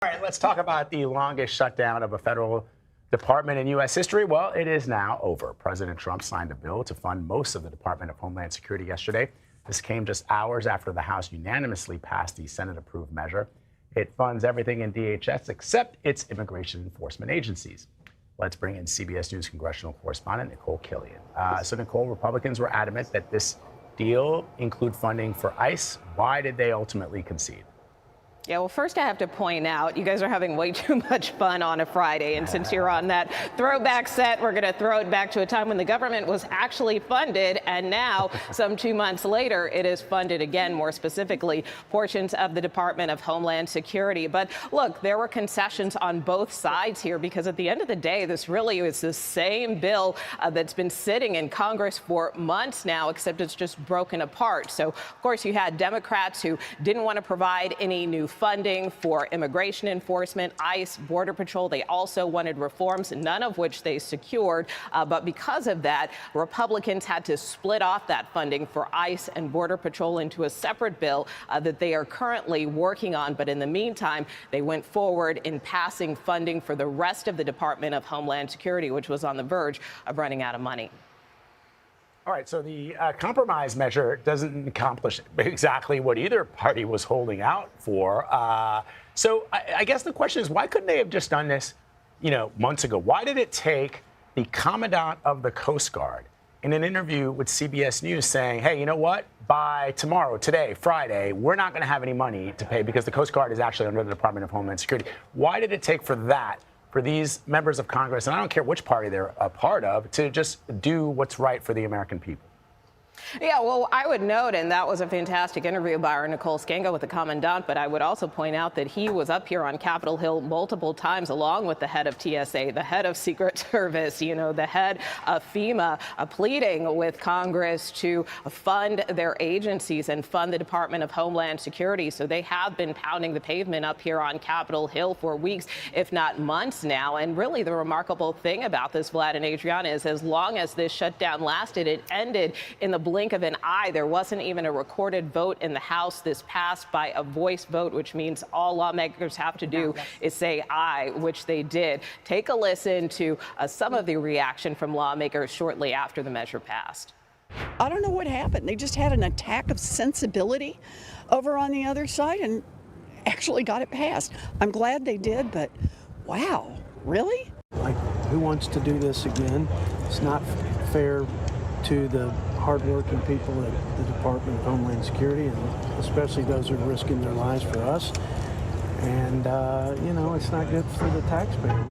All right, let's talk about the longest shutdown of a federal department in U.S. history. Well, it is now over. President Trump signed a bill to fund most of the Department of Homeland Security yesterday. This came just hours after the House unanimously passed the Senate-approved measure. It funds everything in DHS except its immigration enforcement agencies. Let's bring in CBS News congressional correspondent Nikole Killion. So, Nikole, Republicans were adamant that this deal include funding for ICE. Why did they ultimately concede? Yeah, well, first I have to point out, you guys are having way too much fun on a Friday. And since you're on that throwback set, we're going to throw it back to a time when the government was actually funded. And now, some 2 months later, it is funded again, more specifically, portions of the Department of Homeland Security. But look, there were concessions on both sides here, because at the end of the day, this really is the same bill that's been sitting in Congress for months now, except it's just broken apart. So, of course, you had Democrats who didn't want to provide any new funding for immigration enforcement, ICE, Border Patrol. They also wanted reforms, none of which they secured. But because of that, Republicans had to split off that funding for ICE and Border Patrol into a separate bill that they are currently working on. But in the meantime, they went forward in passing funding for the rest of the Department of Homeland Security, which was on the verge of running out of money. All right, so the compromise measure doesn't accomplish exactly what either party was holding out for. So I guess the question is, why couldn't they have just done this, months ago? Why did it take the Commandant of the Coast Guard in an interview with CBS News saying, hey, you know what? By tomorrow, today, Friday, we're not going to have any money to pay because the Coast Guard is actually under the Department of Homeland Security. Why did it take for that, for these members of Congress, and I don't care which party they're a part of, to just do what's right for the American people? Yeah, well, I would note, and that was a fantastic interview by our Nicole Scango with the Commandant, but I would also point out that he was up here on Capitol Hill multiple times, along with the head of TSA, the head of Secret Service, the head of FEMA, pleading with Congress to fund their agencies and fund the Department of Homeland Security. So they have been pounding the pavement up here on Capitol Hill for weeks, if not months now. And really the remarkable thing about this, Vlad and Adriana, is as long as this shutdown lasted, it ended in the blink of an eye. There wasn't even a recorded vote in the House. This passed by a voice vote, which means all lawmakers have to do is say aye, which they did. Take a listen to some of the reaction from lawmakers shortly after the measure passed. I don't know what happened. They just had an attack of sensibility over on the other side and actually got it passed. I'm glad they did, but wow, really? Like, who wants to do this again? It's not fair to the hardworking people at the Department of Homeland Security, and especially those who are risking their lives for us. And, it's not good for the taxpayer.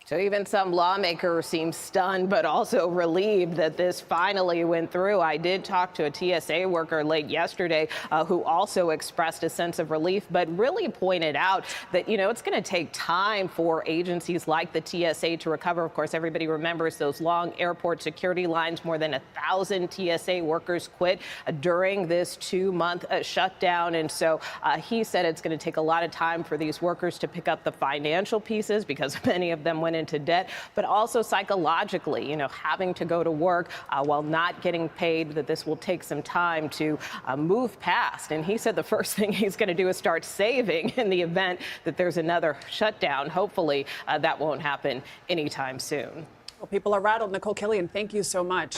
So even some lawmakers seem stunned, but also relieved that this finally went through. I did talk to a TSA worker late yesterday who also expressed a sense of relief, but really pointed out that, it's going to take time for agencies like the TSA to recover. Of course, everybody remembers those long airport security lines. More than 1,000 TSA workers quit during this 2-month shutdown. And so he said it's going to take a lot of time for these workers to pick up the financial pieces, because many of them went into debt, but also psychologically, having to go to work while not getting paid, that this will take some time to move past. And he said the first thing he's going to do is start saving in the event that there's another shutdown. Hopefully that won't happen anytime soon. Well, people are rattled. Nikole Killion, thank you so much.